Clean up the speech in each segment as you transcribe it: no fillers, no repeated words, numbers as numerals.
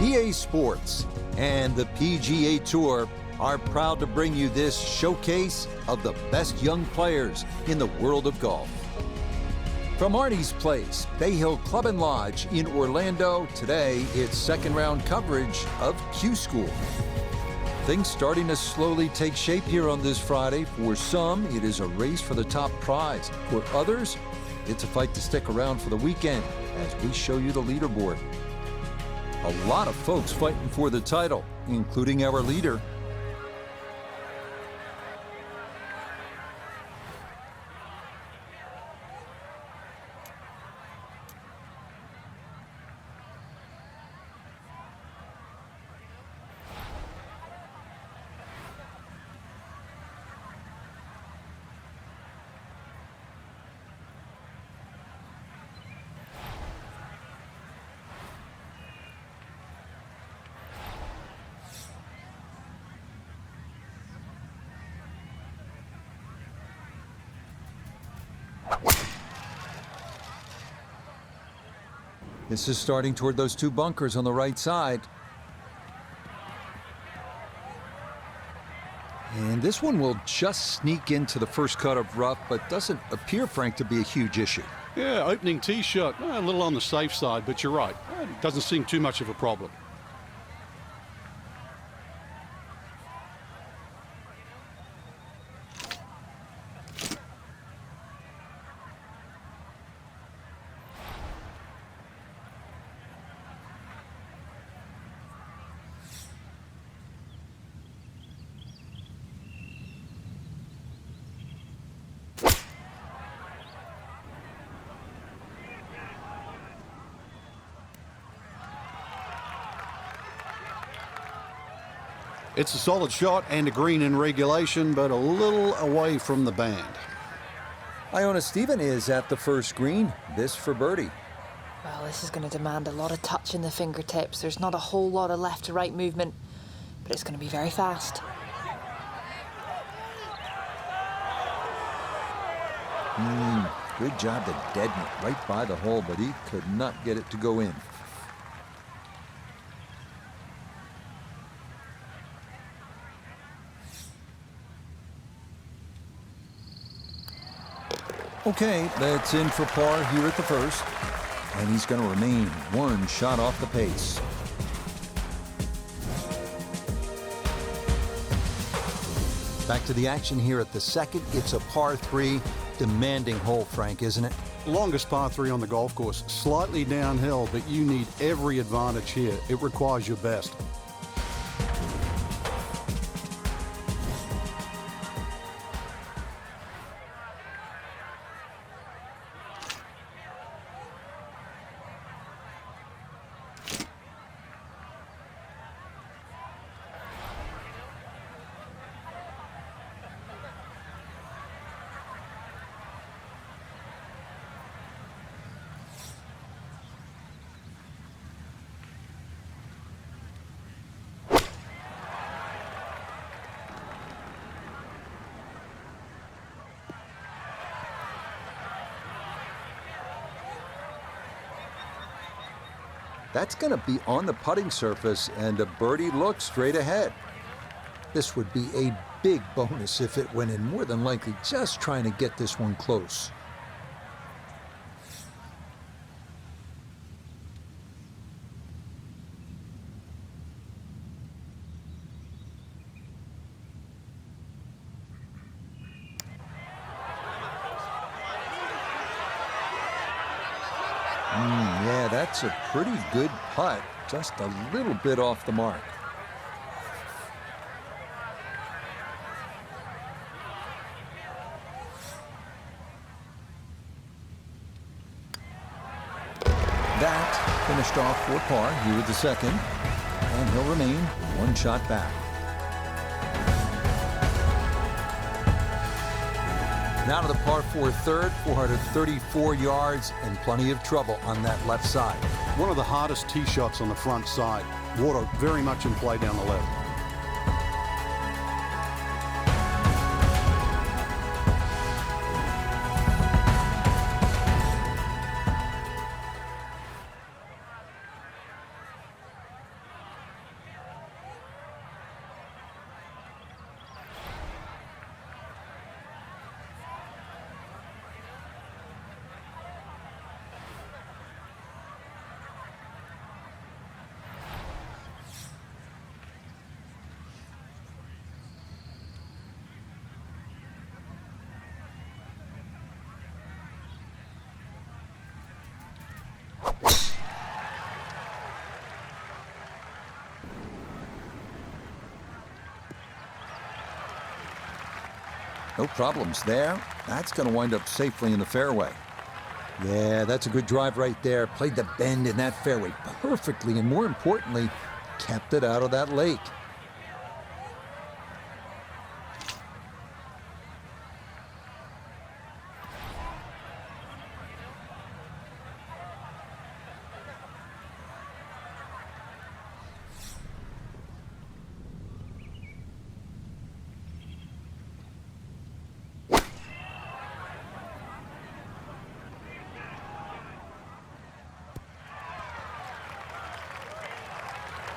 EA Sports and the PGA Tour are proud to bring you this showcase of the best young players in the world of golf. From Arnie's Place, Bay Hill Club and Lodge in Orlando, today it's second round coverage of Q School. Things starting to slowly take shape here on this Friday. For some, it is a race for the top prize. For others, it's a fight to stick around for the weekend as we show you the leaderboard. A lot of folks fighting for the title, including our leader. This is starting toward those two bunkers on the right side. And this one will just sneak into the first cut of rough, but doesn't appear, Frank, to be a huge issue. Yeah, opening tee shot, a little on the safe side, but you're right. It doesn't seem too much of a problem. It's a solid shot and a green in regulation, but a little away from the band. Iona Stephen is at the first green. This for birdie. Well, this is going to demand a lot of touch in the fingertips. There's not a whole lot of left to right movement, but it's going to be very fast. Good job to deaden it right by the hole, but he could not get it to go in. Okay, that's in for par here at the first. And he's going to remain one shot off the pace. Back to the action here at the second. It's a par 3, demanding hole, Frank, isn't it? Longest par 3 on the golf course, slightly downhill, but you need every advantage here. It requires your best. That's going to be on the putting surface, and a birdie looks straight ahead. This would be a big bonus if it went in, more than likely just trying to get this one close. Yeah, that's a pretty good putt, just a little bit off the mark. That finished off for par here at the second, and he'll remain one shot back. Now to the par 4 third, 434 yards and plenty of trouble on that left side. One of the hardest tee shots on the front side. Water very much in play down the left. No problems there. That's going to wind up safely in the fairway. Yeah, that's a good drive right there. Played the bend in that fairway perfectly, and more importantly, kept it out of that lake.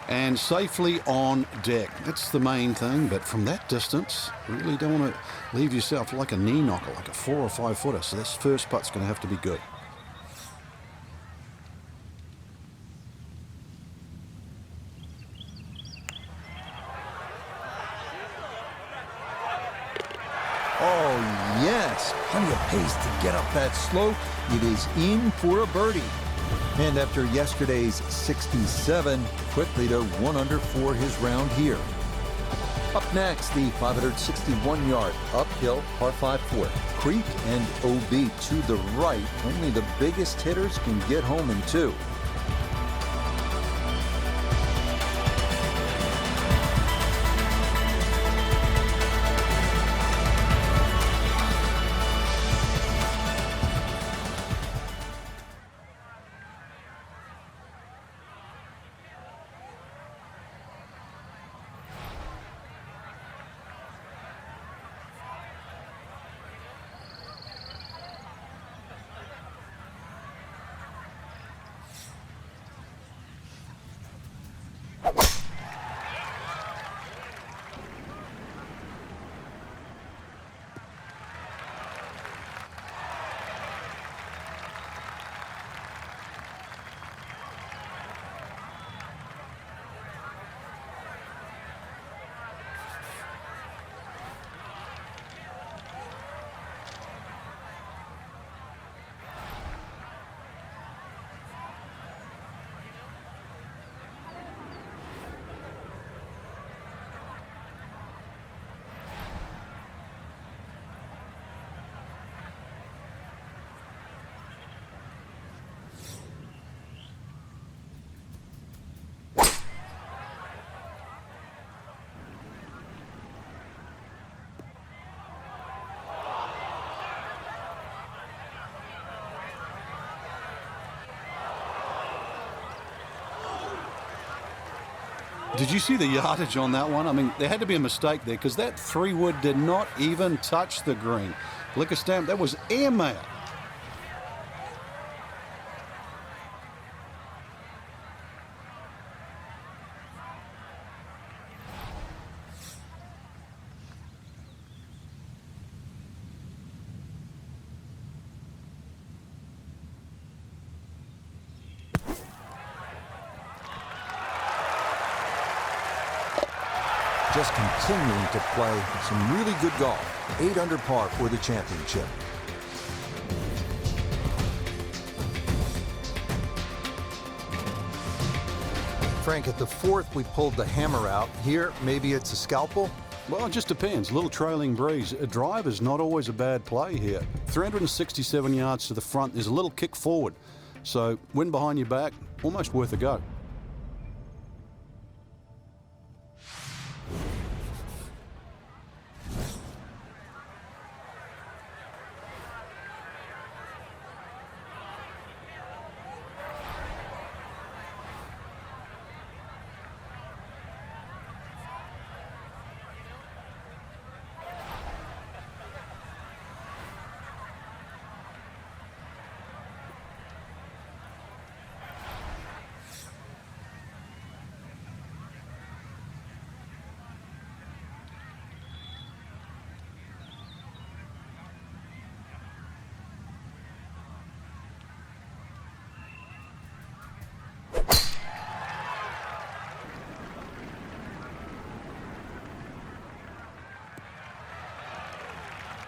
And safely on deck. That's the main thing, but from that distance, you really don't want to leave yourself like a knee knocker, like a 4 or 5 footer. So this first putt's going to have to be good. Oh, yes. Plenty of pace to get up that slope. It is in for a birdie. And after yesterday's 67, quickly to 1 under for his round here. Up next, the 561-yard uphill par 5 4. Creek and OB to the right. Only the biggest hitters can get home in 2. Did you see the yardage on that one? I mean, there had to be a mistake there because that 3-wood did not even touch the green. Liquor stamp, that was airmail. Just continuing to play some really good golf. 8 under par for the championship. Frank, at the 4th, we pulled the hammer out. Here, maybe it's a scalpel? Well, it just depends. A little trailing breeze. A drive is not always a bad play here. 367 yards to the front. There's a little kick forward. So, wind behind your back, almost worth a go.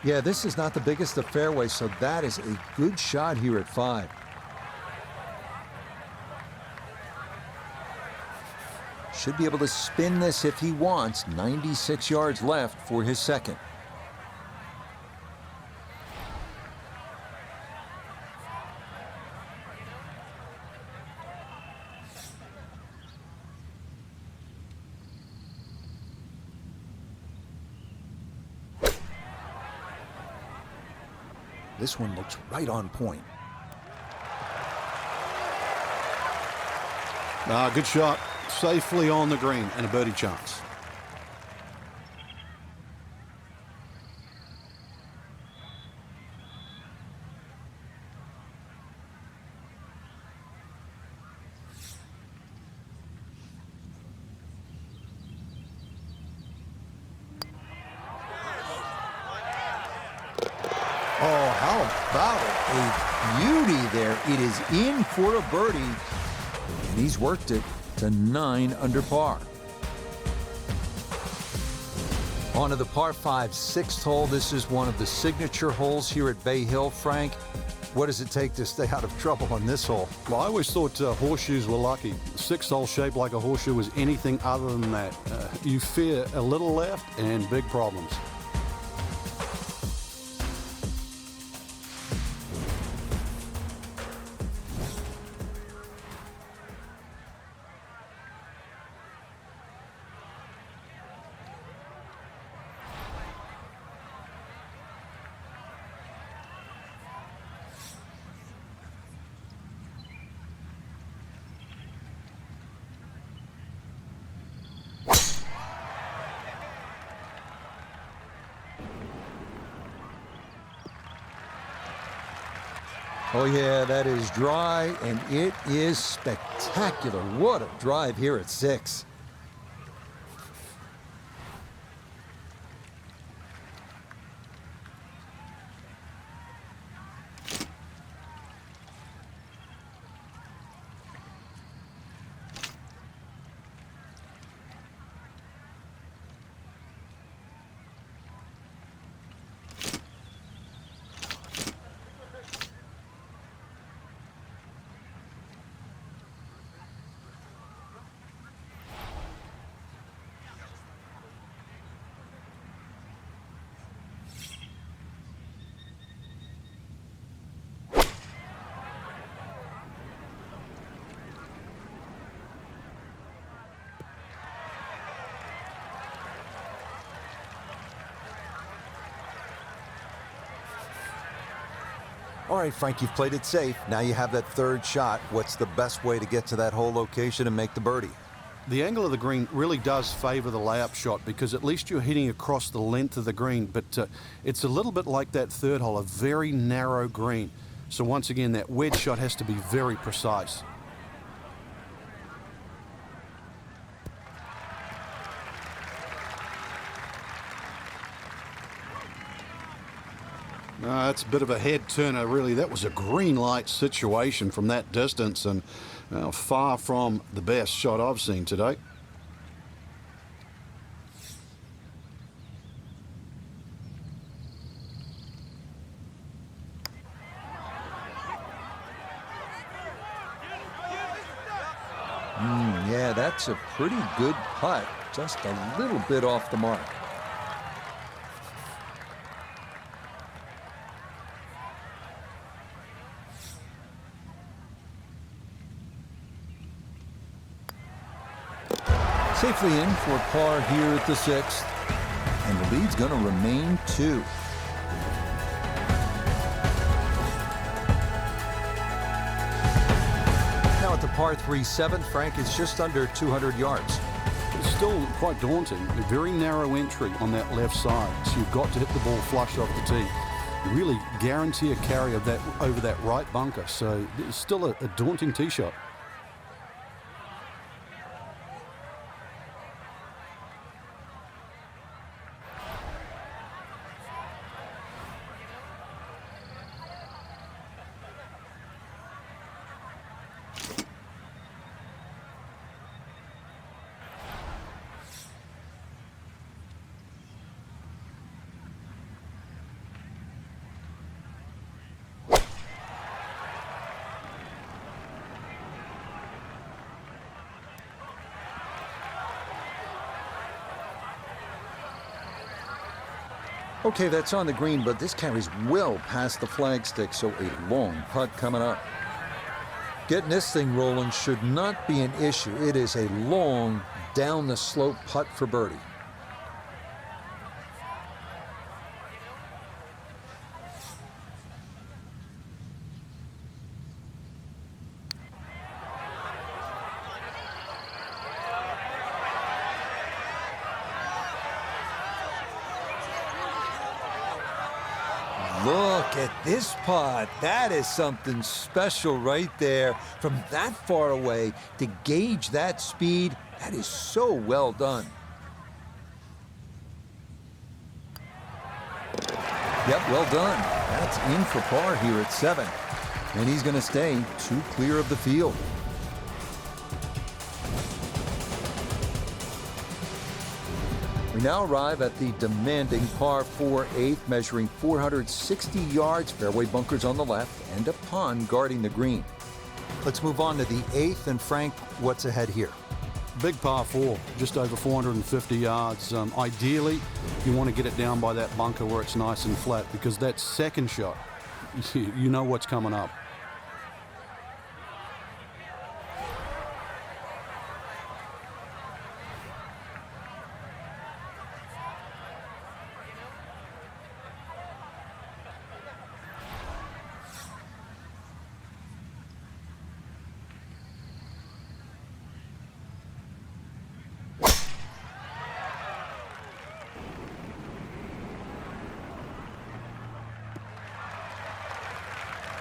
Yeah, this is not the biggest of fairways, so that is a good shot here at 5. Should be able to spin this if he wants. 96 yards left for his second. This one looks right on point. Good shot. Safely on the green and a birdie chance. Oh, how about it? A beauty there. It is in for a birdie, and he's worked it to 9 under par. On to the par 5 6th hole. This is one of the signature holes here at Bay Hill. Frank, what does it take to stay out of trouble on this hole? Well, I always thought horseshoes were lucky. The 6th hole shaped like a horseshoe was anything other than that. You fear a little left and big problems. Oh yeah, that is dry, and it is spectacular. What a drive here at 6. All right, Frank, you've played it safe. Now you have that 3rd shot. What's the best way to get to that hole location and make the birdie? The angle of the green really does favor the layup shot because at least you're hitting across the length of the green, but it's a little bit like that 3rd hole, a very narrow green. So once again, that wedge shot has to be very precise. That's a bit of a head turner, really. That was a green light situation from that distance, and far from the best shot I've seen today. Yeah, that's a pretty good putt. Just a little bit off the mark. Safely in for par here at the 6th, and the lead's going to remain 2. Now at the par 3 7th, Frank, it's just under 200 yards. It's still quite daunting. A very narrow entry on that left side, so you've got to hit the ball flush off the tee. You really guarantee a carry of that over that right bunker, so it's still a daunting tee shot. Okay, that's on the green, but this carries well past the flagstick, so a long putt coming up. Getting this thing rolling should not be an issue. It is a long, down-the-slope putt for birdie. at this putt. That is something special right there. From that far away to gauge that speed, that is so well done. Yep, well done. That's in for par here at 7. And he's going to stay 2 clear of the field. We now arrive at the demanding par 4 8th, measuring 460 yards, fairway bunkers on the left, and a pond guarding the green. Let's move on to the 8th, and Frank, what's ahead here? Big par 4, just over 450 yards. Ideally, you want to get it down by that bunker where it's nice and flat, because that second shot, you know what's coming up.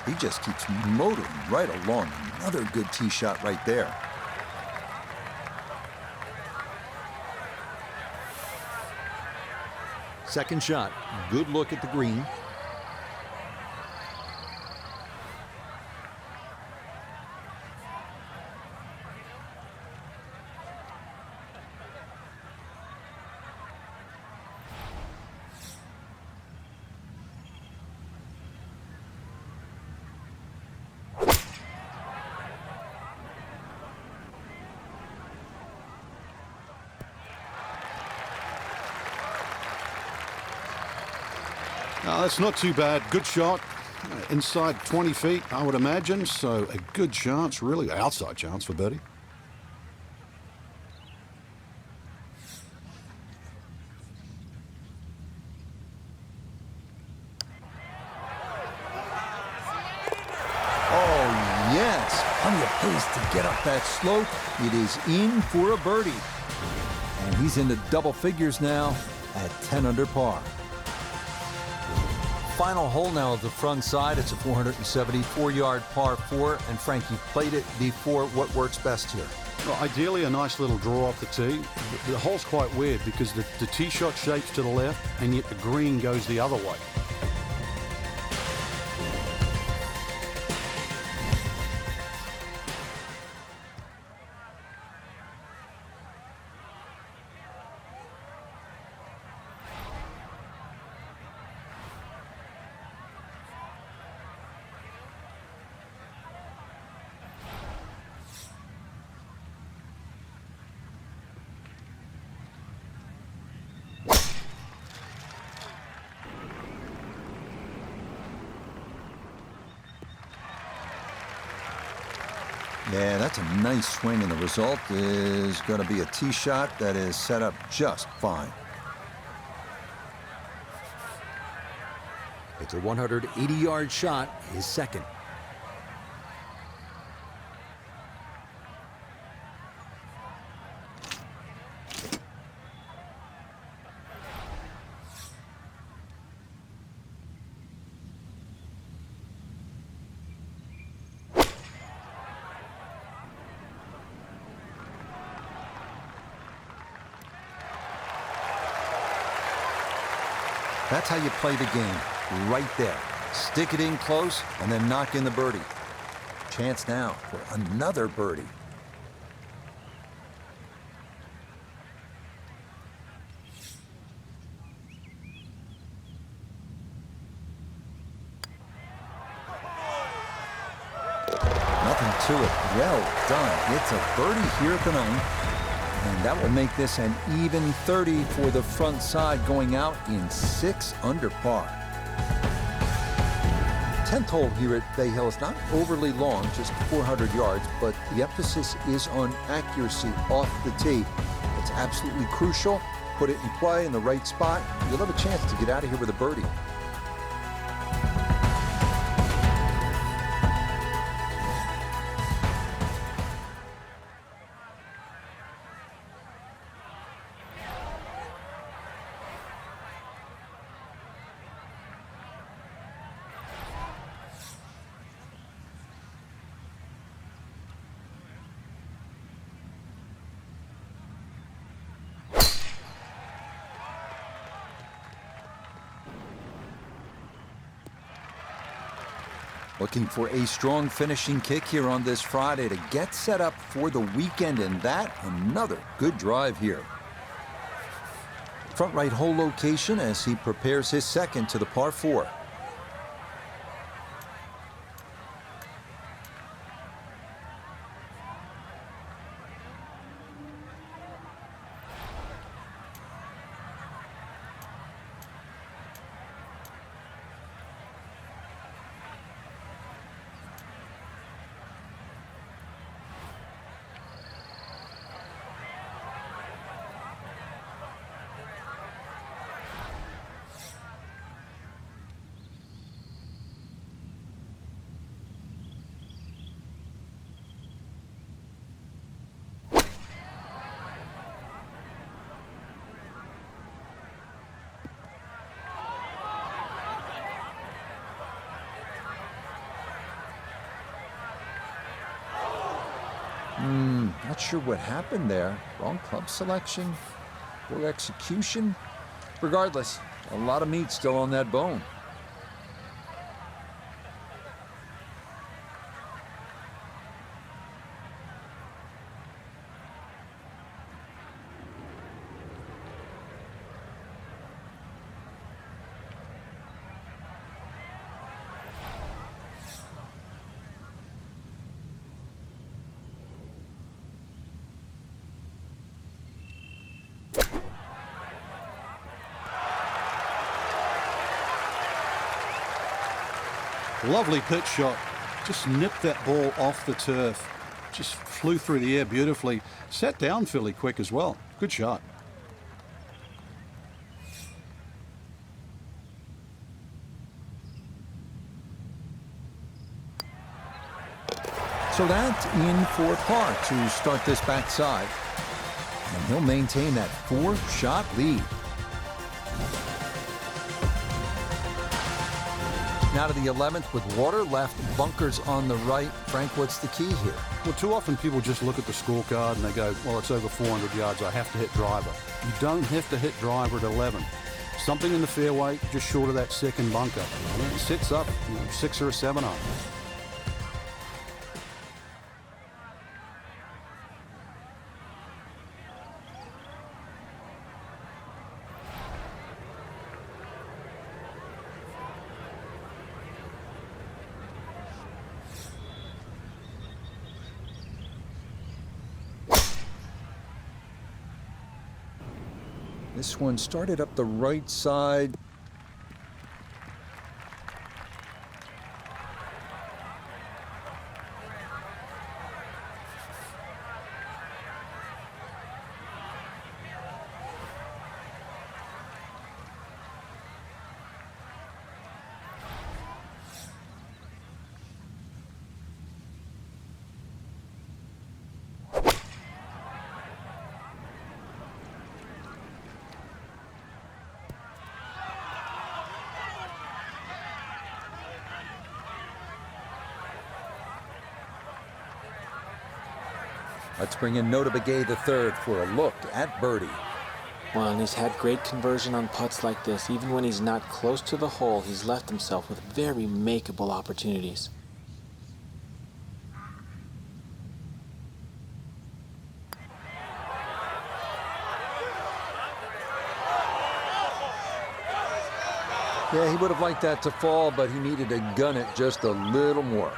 He just keeps motoring right along. Another good tee shot right there. Second shot, good look at the green. That's not too bad. Good shot. Inside 20 feet, I would imagine. So a good chance, really outside chance for birdie. Oh, yes. Plenty of pace to get up that slope. It is in for a birdie. And he's into double figures now at 10 under par. Final hole now of the front side. It's a 474-yard par 4. And Frank, you've played it before. What works best here? Well, ideally, a nice little draw off the tee. The hole's quite weird because the tee shot shapes to the left, and yet the green goes the other way. Yeah, that's a nice swing, and the result is going to be a tee shot that is set up just fine. It's a 180-yard shot, his second. That's how you play the game, right there. Stick it in close and then knock in the birdie. Chance now for another birdie. Nothing to it. Well done. It's a birdie here at the 9th. And that will make this an even 30 for the front side, going out in 6 under par. 10th hole here at Bay Hill is not overly long, just 400 yards, but the emphasis is on accuracy off the tee. It's absolutely crucial. Put it in play in the right spot. You'll have a chance to get out of here with a birdie. Looking for a strong finishing kick here on this Friday to get set up for the weekend, and that another good drive here. Front right hole location as he prepares his second to the par 4. Not sure what happened there. Wrong club selection, poor execution. Regardless, a lot of meat still on that bone. Lovely pitch shot. Just nipped that ball off the turf. Just flew through the air beautifully. Sat down fairly quick as well. Good shot. So that's in for par to start this backside. And he'll maintain that 4-shot lead. Now to the 11th with water left, bunkers on the right. Frank, what's the key here? Well, too often people just look at the scorecard and they go, well, it's over 400 yards, I have to hit driver. You don't have to hit driver at 11. Something in the fairway, just short of that second bunker. And it sits up, 6 or a 7 iron. This one started up the right side. Let's bring in Nota Begay III for a look at birdie. Well, and he's had great conversion on putts like this. Even when he's not close to the hole, he's left himself with very makeable opportunities. Yeah, he would have liked that to fall, but he needed to gun it just a little more.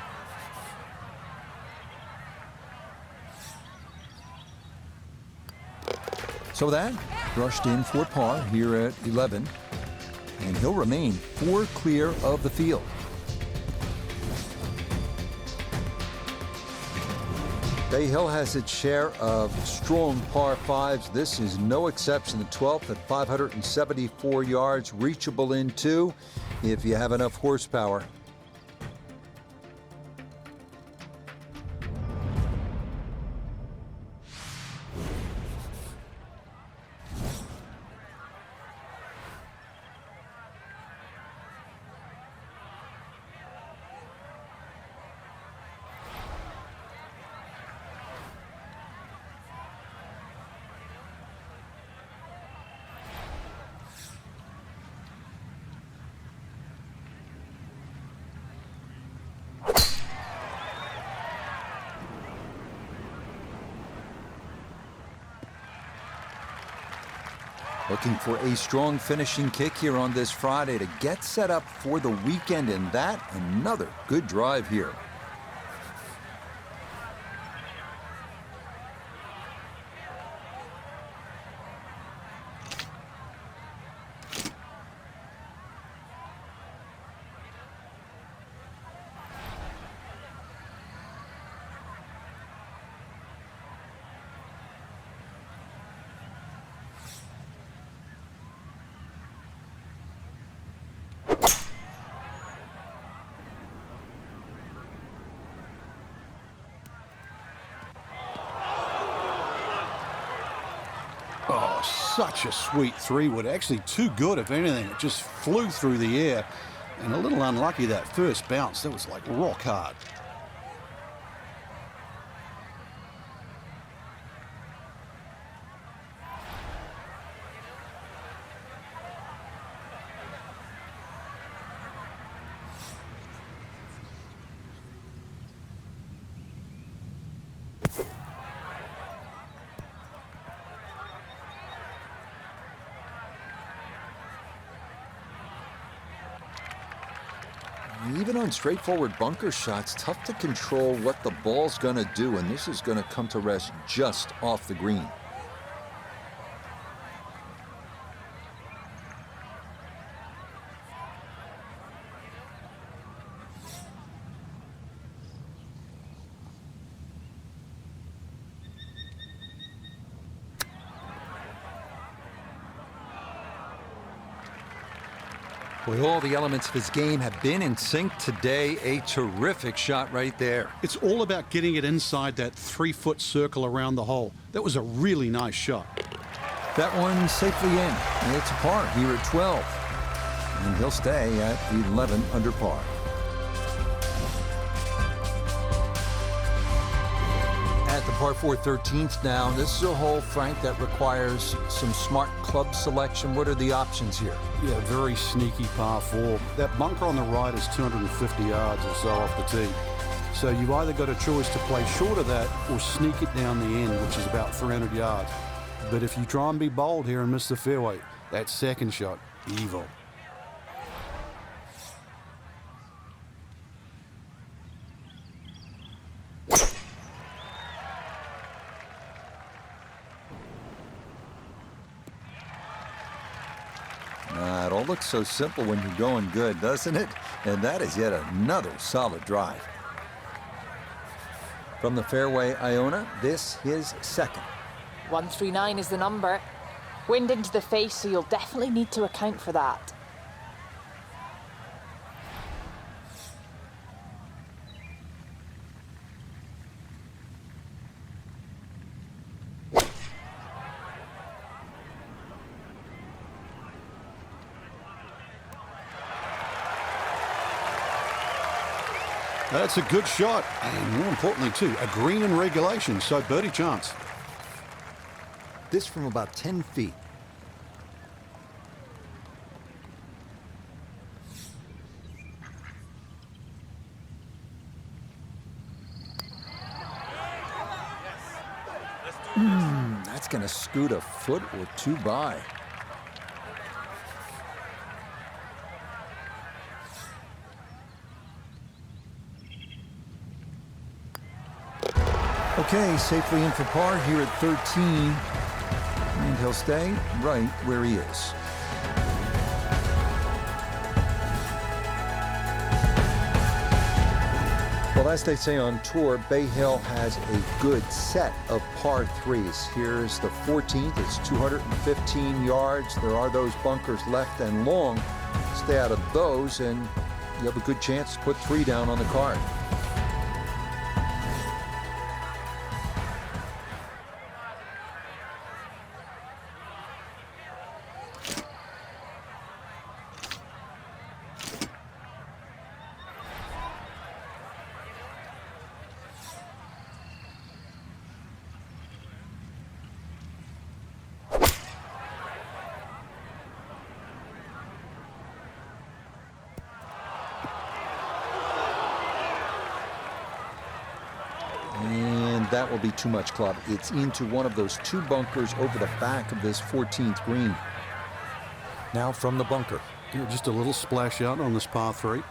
So that brushed in for par here at 11, and he'll remain 4 clear of the field. Bay Hill has its share of strong par 5s. This is no exception. The 12th at 574 yards, reachable in 2 if you have enough horsepower. Looking for a strong finishing kick here on this Friday to get set up for the weekend, and that another good drive here. Oh, such a sweet 3-wood. Actually too good, if anything. It just flew through the air. And a little unlucky that first bounce. That was like rock hard. Even on straightforward bunker shots, tough to control what the ball's going to do, and this is going to come to rest just off the green. Boy, all the elements of his game have been in sync today. A terrific shot right there. It's all about getting it inside that 3-foot circle around the hole. That was a really nice shot. That one safely in. And it's a par here at 12. And he'll stay at 11 under par. At the par 4 13th now, this is a hole, Frank, that requires some smart club selection. What are the options here? Yeah, very sneaky par 4. That bunker on the right is 250 yards or so off the tee. So you've either got a choice to play short of that or sneak it down the end, which is about 300 yards. But if you try and be bold here and miss the fairway, that second shot, evil. It all looks so simple when you're going good, doesn't it? And that is yet another solid drive. From the fairway, Iona, this his second. 139 is the number. Wind into the face, so you'll definitely need to account for that. That's a good shot, and more importantly too, a green in regulation, so birdie chance. This from about 10 feet. That's going to scoot a foot or two by. Okay, safely in for par here at 13. And he'll stay right where he is. Well, as they say on tour, Bay Hill has a good set of par 3s. Here's the 14th. It's 215 yards. There are those bunkers left and long. Stay out of those, and you have a good chance to put 3 down on the card. And that will be too much club. It's into one of those 2 bunkers over the back of this 14th green. Now from the bunker. Yeah, just a little splash out on this par 3.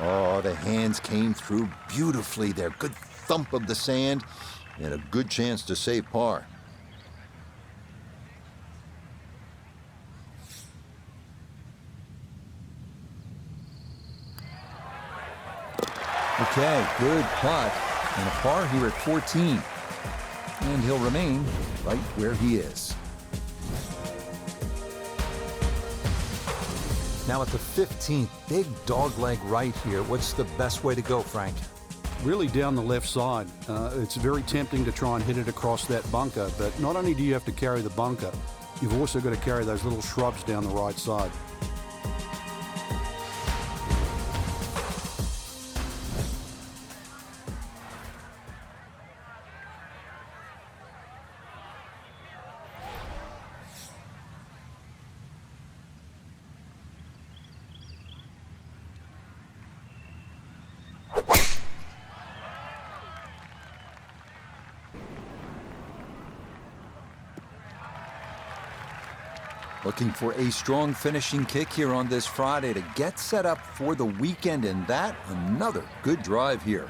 Oh, the hands came through beautifully there. Good thump of the sand and a good chance to save par. Okay, good putt. And a par here at 14. And he'll remain right where he is. Now at the 15th, big dogleg right here. What's the best way to go, Frank? Really down the left side. It's very tempting to try and hit it across that bunker, but not only do you have to carry the bunker, you've also got to carry those little shrubs down the right side. Looking for a strong finishing kick here on this Friday to get set up for the weekend, and that another good drive here.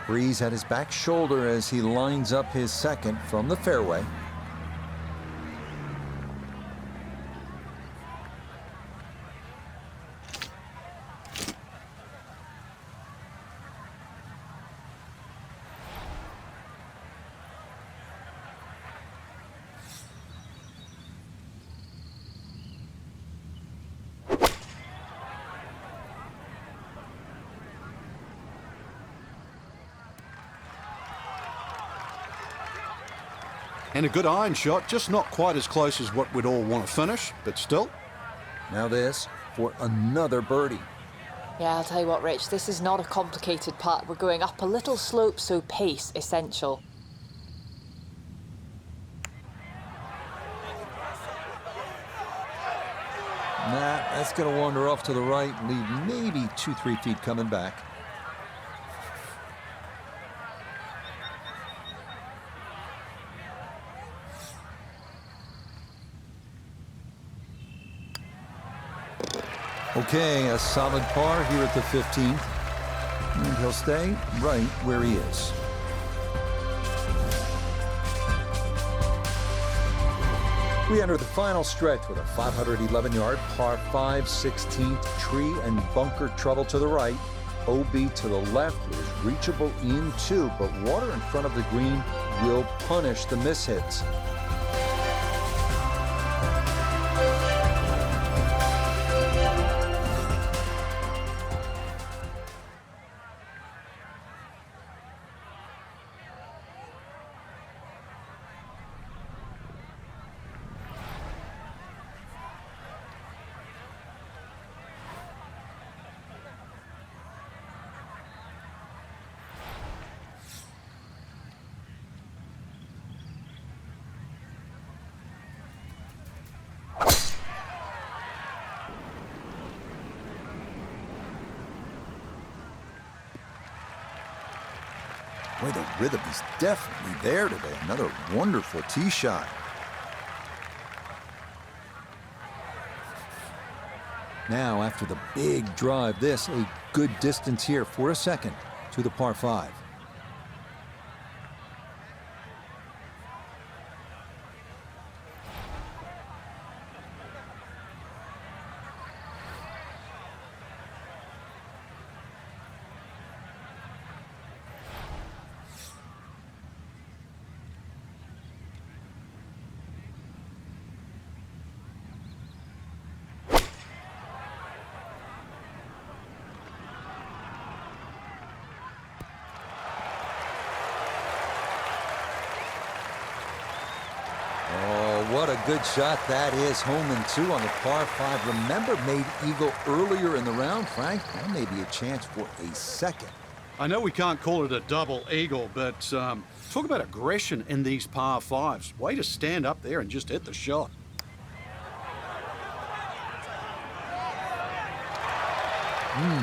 Breeze at his back shoulder as he lines up his second from the fairway. And a good iron shot, just not quite as close as what we'd all want to finish, but still. Now this for another birdie. Yeah, I'll tell you what, Rich, this is not a complicated putt. We're going up a little slope, so pace essential. That's going to wander off to the right, leave maybe 2-3 feet coming back. Okay, a solid par here at the 15th. And he'll stay right where he is. We enter the final stretch with a 511-yard par 5 16th, tree and bunker trouble to the right. OB to the left is reachable in two, but water in front of the green will punish the mishits. Boy, the rhythm is definitely there today. Another wonderful tee shot. Now, after the big drive, this a good distance here for a second to the par 5. what a good shot that is. Home and 2 on the par 5. Remember, made eagle earlier in the round, Frank. Now maybe a chance for a second. I know we can't call it a double eagle, but talk about aggression in these par 5s. Way to stand up there and just hit the shot.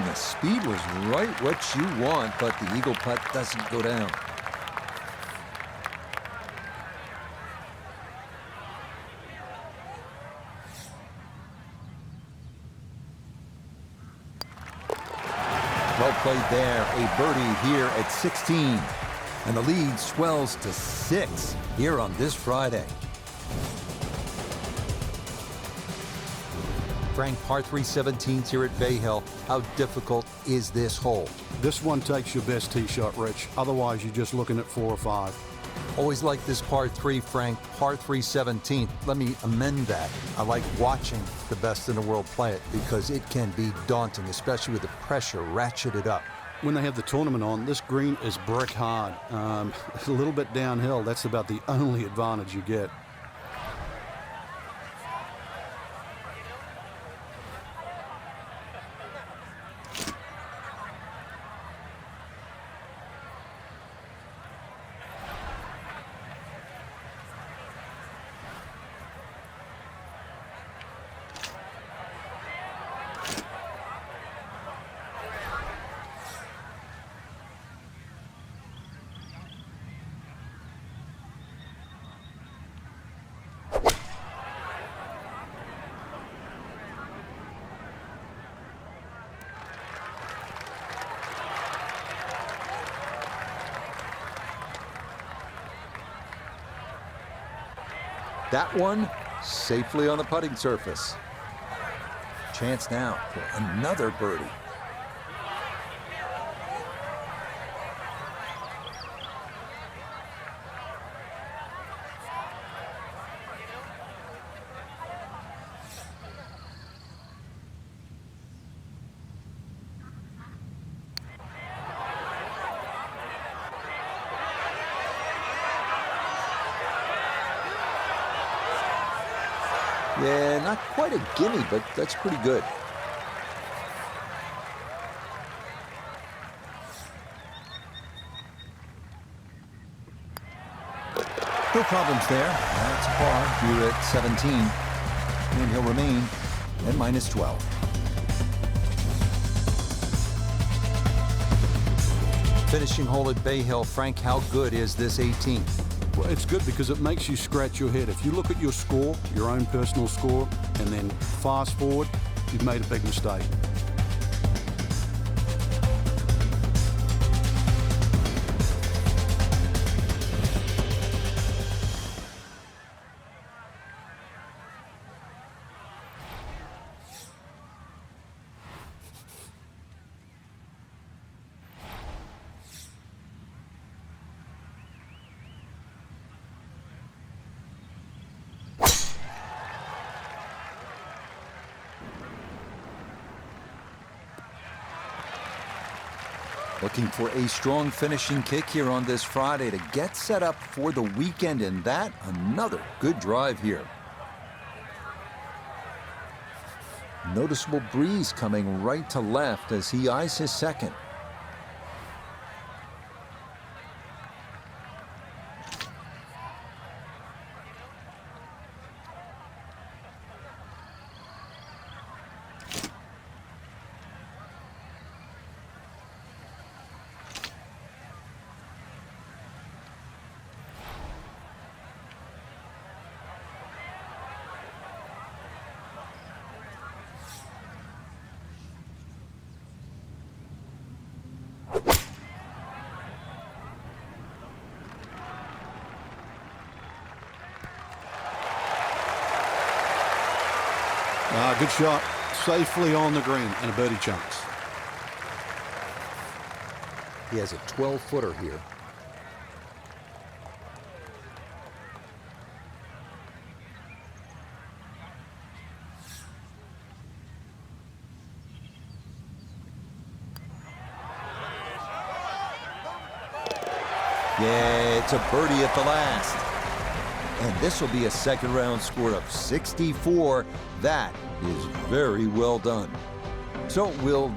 The speed was right what you want, but the eagle putt doesn't go down. Well played there. A birdie here at 16. And the lead swells to 6 here on this Friday. Frank, par 3 17th here at Bay Hill. How difficult is this hole? This one takes your best tee shot, Rich. Otherwise, you're just looking at 4 or 5. Always like this par 3, Frank. Par 3 17th. Let me amend that. I like watching the best in the world play it because it can be daunting, especially with the pressure ratcheted up. When they have the tournament on, this green is brick hard. A little bit downhill. That's about the only advantage you get. That one safely on the putting surface. Chance now for another birdie. Yeah, not quite a gimme, but that's pretty good. No problems there. That's par here at 17. And he'll remain at minus 12. Finishing hole at Bay Hill. Frank, how good is this 18th? Well, it's good because it makes you scratch your head. If you look at your score, your own personal score, and then fast forward, you've made a big mistake. Looking for a strong finishing kick here on this Friday to get set up for the weekend, and that another good drive here. Noticeable breeze coming right to left as he eyes his second. Good shot. Safely on the green and a birdie chance. He has a 12-footer here. Yeah, it's a birdie at the last. And this will be a second round score of 64. That is very well done. So will